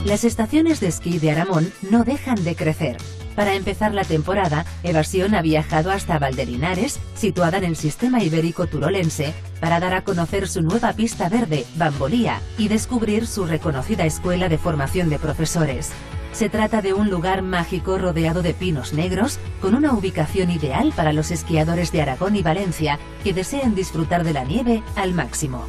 Las estaciones de esquí de Aramón no dejan de crecer. Para empezar la temporada, Evasión ha viajado hasta Valdelinares, situada en el sistema ibérico turolense, para dar a conocer su nueva pista verde, Bambolía, y descubrir su reconocida escuela de formación de profesores. Se trata de un lugar mágico rodeado de pinos negros, con una ubicación ideal para los esquiadores de Aragón y Valencia que deseen disfrutar de la nieve al máximo.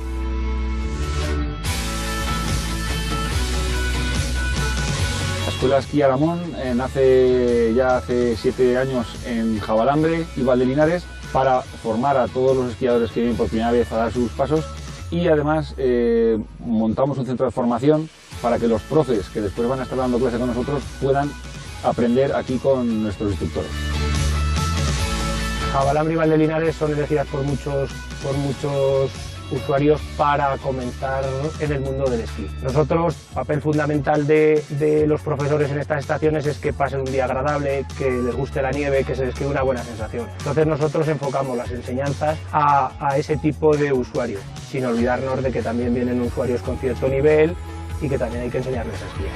La Escuela Esquí Aramón nace ya hace 7 años en Javalambre y Valdelinares para formar a todos los esquiadores que vienen por primera vez a dar sus pasos, y además montamos un centro de formación para que los profes que después van a estar dando clase con nosotros puedan aprender aquí con nuestros instructores. Javalambre y Valdelinares son elegidas por muchos usuarios para comenzar en el mundo del esquí. Nosotros, papel fundamental de los profesores en estas estaciones es que pasen un día agradable, que les guste la nieve, que se les quede una buena sensación. Entonces nosotros enfocamos las enseñanzas a ese tipo de usuarios, sin olvidarnos de que también vienen usuarios con cierto nivel y que también hay que enseñarles a esquiar.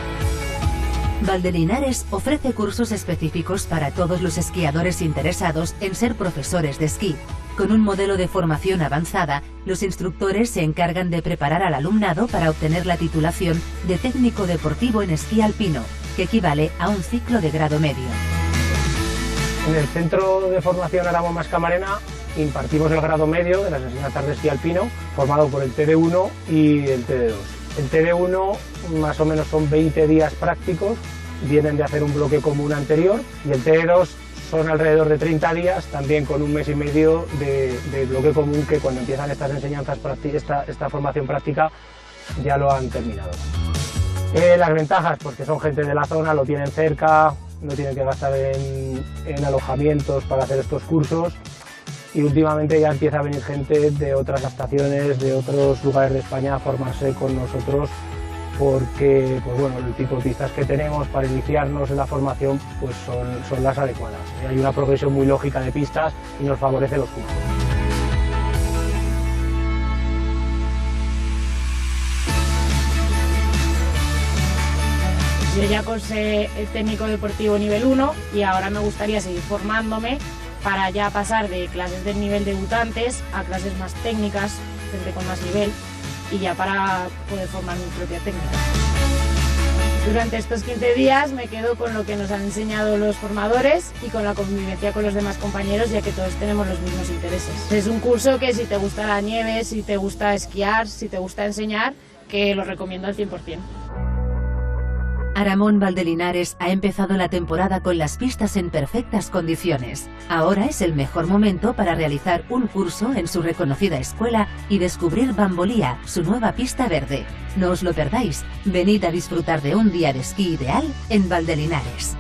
Valdelinares ofrece cursos específicos para todos los esquiadores interesados en ser profesores de esquí. Con un modelo de formación avanzada, los instructores se encargan de preparar al alumnado para obtener la titulación de técnico deportivo en esquí alpino, que equivale a un ciclo de grado medio. En el Centro de Formación Aramón Mascamarena impartimos el grado medio de las enseñanzas de esquí alpino, formado por el TD1 y el TD2. El TD1 más o menos son 20 días prácticos, vienen de hacer un bloque común anterior, y el TD2 son alrededor de 30 días, también con un mes y medio de bloque común, que cuando empiezan estas enseñanzas, esta formación práctica, ya lo han terminado. Las ventajas, pues que son gente de la zona, lo tienen cerca, no tienen que gastar en alojamientos para hacer estos cursos, y últimamente ya empieza a venir gente de otras estaciones, de otros lugares de España a formarse con nosotros, porque pues bueno, el tipo de pistas que tenemos para iniciarnos en la formación pues son las adecuadas. Hay una progresión muy lógica de pistas y nos favorece los cursos. Yo ya cursé el técnico deportivo nivel 1 y ahora me gustaría seguir formándome para ya pasar de clases del nivel debutantes a clases más técnicas, gente con más nivel, y ya para poder formar mi propia técnica. Durante estos 15 días me quedo con lo que nos han enseñado los formadores y con la convivencia con los demás compañeros, ya que todos tenemos los mismos intereses. Es un curso que si te gusta la nieve, si te gusta esquiar, si te gusta enseñar, que lo recomiendo al 100%. Aramón Valdelinares ha empezado la temporada con las pistas en perfectas condiciones. Ahora es el mejor momento para realizar un curso en su reconocida escuela y descubrir Bambolía, su nueva pista verde. No os lo perdáis, venid a disfrutar de un día de esquí ideal en Valdelinares.